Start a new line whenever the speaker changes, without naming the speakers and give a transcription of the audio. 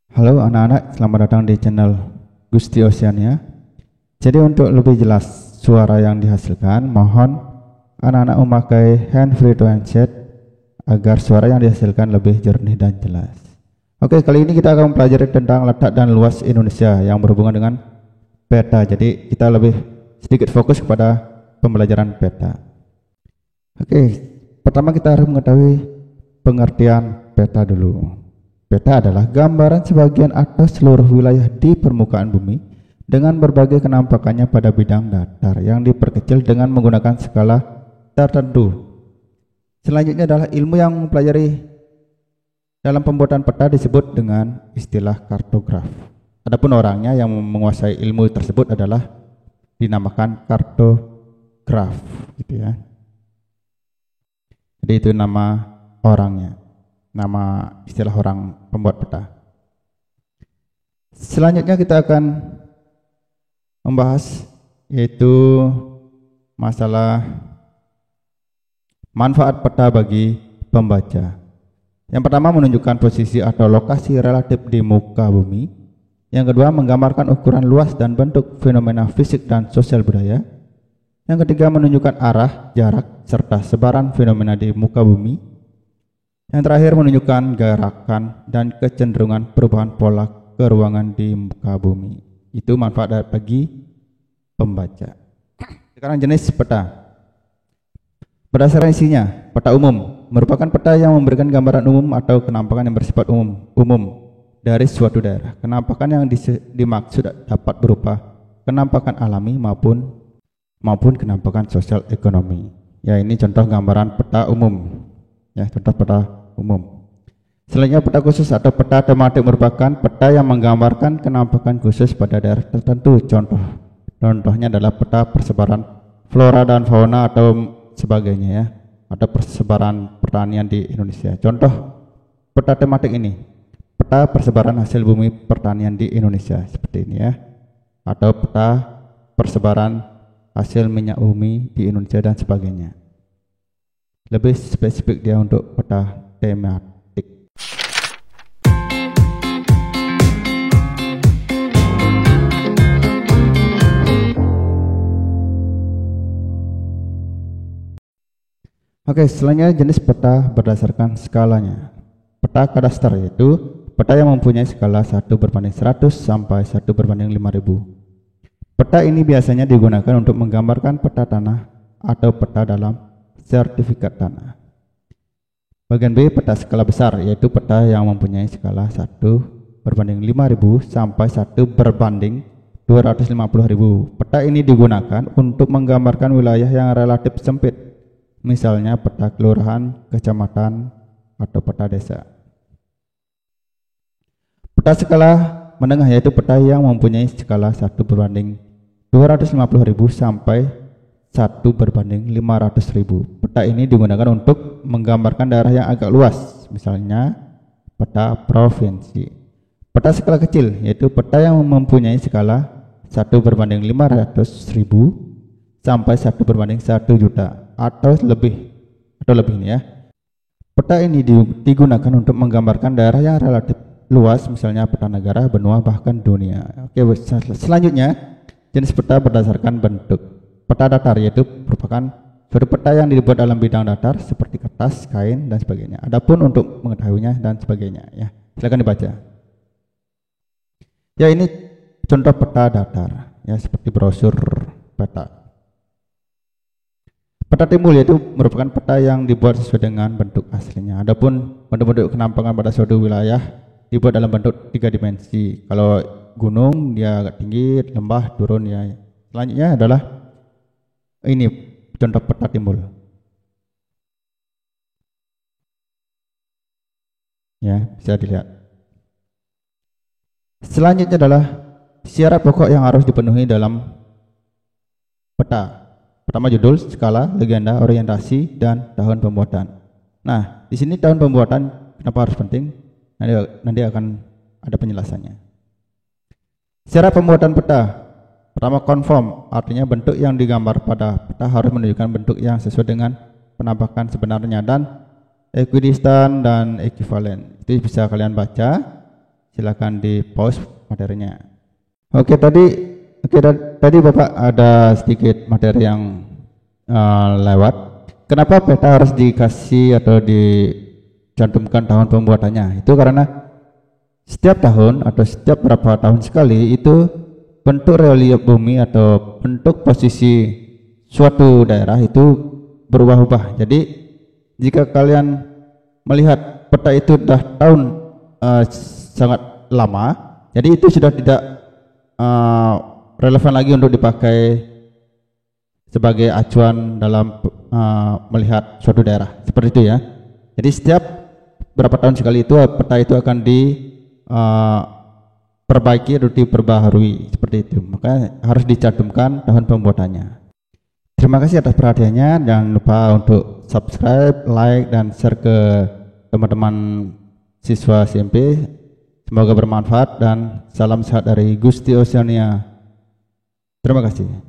Halo anak-anak, selamat datang di channel Gusti Oceania. Jadi untuk lebih jelas suara yang dihasilkan, mohon anak-anak memakai hand-free to handset agar suara yang dihasilkan lebih jernih dan jelas. Oke, kali ini kita akan mempelajari tentang letak dan luas Indonesia yang berhubungan dengan peta. Jadi kita lebih sedikit fokus kepada pembelajaran peta. Oke, pertama kita harus mengetahui pengertian peta dulu. Peta adalah gambaran sebagian atau seluruh wilayah di permukaan bumi dengan berbagai kenampakannya pada bidang datar yang diperkecil dengan menggunakan skala tertentu. Selanjutnya adalah ilmu yang mempelajari dalam pembuatan peta disebut dengan istilah kartograf. Adapun orangnya yang menguasai ilmu tersebut adalah dinamakan kartograf, gitu ya. Jadi itu nama orangnya, nama istilah orang pembuat peta. Selanjutnya kita akan membahas yaitu masalah manfaat peta bagi pembaca. Yang pertama, menunjukkan posisi atau lokasi relatif di muka bumi. Yang kedua, menggambarkan ukuran luas dan bentuk fenomena fisik dan sosial budaya. Yang ketiga, menunjukkan arah, jarak, serta sebaran fenomena di muka bumi. Yang terakhir, menunjukkan gerakan dan kecenderungan perubahan pola keruangan di muka bumi. Itu manfaat bagi pembaca. Sekarang jenis peta. Berdasarkan isinya, peta umum merupakan peta yang memberikan gambaran umum atau kenampakan yang bersifat umum dari suatu daerah. Kenampakan yang dimaksud dapat berupa kenampakan alami maupun kenampakan sosial ekonomi. Ya, ini contoh gambaran peta umum. Ya, contoh peta umum. Selanjutnya, peta khusus atau peta tematik merupakan peta yang menggambarkan kenampakan khusus pada daerah tertentu. Contohnya adalah peta persebaran flora dan fauna atau sebagainya, ya, atau persebaran pertanian di Indonesia. Contoh peta tematik ini, peta persebaran hasil bumi pertanian di Indonesia seperti ini, ya, atau peta persebaran hasil minyak bumi di Indonesia dan sebagainya. Lebih spesifik dia untuk peta tematik. Oke, selanjutnya jenis peta berdasarkan skalanya. Peta kadaster yaitu peta yang mempunyai skala 1/100 sampai 1/5000. Peta ini biasanya digunakan untuk menggambarkan peta tanah atau peta dalam sertifikat tanah. Bagian B, peta skala besar, yaitu peta yang mempunyai skala 1/5000 sampai 1/250.000. Peta ini digunakan untuk menggambarkan wilayah yang relatif sempit, misalnya peta kelurahan, kecamatan, atau peta desa. Peta skala menengah yaitu peta yang mempunyai skala 1/250.000 sampai 1/500.000. Peta ini digunakan untuk menggambarkan daerah yang agak luas, misalnya peta provinsi. Peta skala kecil yaitu peta yang mempunyai skala 1/500.000 sampai 1/1 juta atau lebih, ya. Peta ini digunakan untuk menggambarkan daerah yang relatif luas, misalnya peta negara, benua, bahkan dunia. Oke, selanjutnya jenis peta berdasarkan bentuk. Peta datar yaitu merupakan suatu peta yang dibuat dalam bidang datar seperti kertas, kain, dan sebagainya. Adapun untuk mengetahuinya dan sebagainya, ya, silakan dibaca. Ya, ini contoh peta datar, ya, seperti brosur peta. Peta timbul yaitu merupakan peta yang dibuat sesuai dengan bentuk aslinya. Adapun bentuk-bentuk kenampakan pada suatu wilayah dibuat dalam bentuk 3 dimensi. Kalau gunung dia agak tinggi, lembah turun, ya. Selanjutnya adalah ini contoh peta timbul. Ya, bisa dilihat. Selanjutnya adalah syarat pokok yang harus dipenuhi dalam peta. Pertama, judul, skala, legenda, orientasi, dan tahun pembuatan. Nah, di sini tahun pembuatan kenapa harus penting? Nanti akan ada penjelasannya. Syarat pembuatan peta. Pertama, konform, artinya bentuk yang digambar pada peta harus menunjukkan bentuk yang sesuai dengan penampakan sebenarnya, dan ekuidistan dan ekivalen. Itu bisa kalian baca silakan di pause materinya. Oke, tadi Bapak ada sedikit materi yang lewat. Kenapa peta harus dikasih atau dicantumkan tahun pembuatannya? Itu karena setiap tahun atau setiap berapa tahun sekali itu bentuk relief bumi atau bentuk posisi suatu daerah itu berubah-ubah. Jadi jika kalian melihat peta itu sudah tahun sangat lama, jadi itu sudah tidak relevan lagi untuk dipakai sebagai acuan dalam melihat suatu daerah, seperti itu ya. Jadi setiap berapa tahun sekali itu peta itu akan diperbaiki atau diperbaharui, seperti itu. Maka harus dicantumkan tahun pembuatannya. Terima kasih atas perhatiannya. Jangan lupa untuk subscribe, like, dan share ke teman-teman siswa SMP. Semoga bermanfaat dan salam sehat dari Gusti Oceania. Terima kasih.